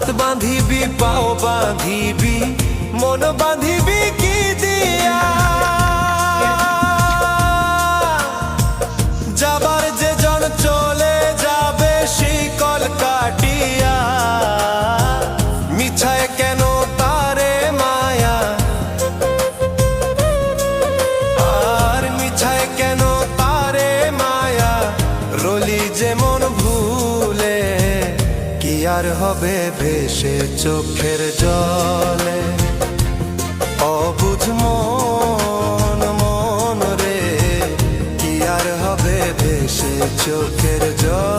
হাত বাঁধিবি পাও বাঁধিবি মন বাঁধিবি কি দিয়া যাবার যে জন চলে যাবে শিকল কাটিয়া মিছায় কেন তারে মায়া আর মিছায় কেন তারে মায়া রলি যেমন ভুলে কি আর হবে ভেসে চোখের জলে অবুঝ মন মন রে কি আর হবে ভেসে চোখের জলে।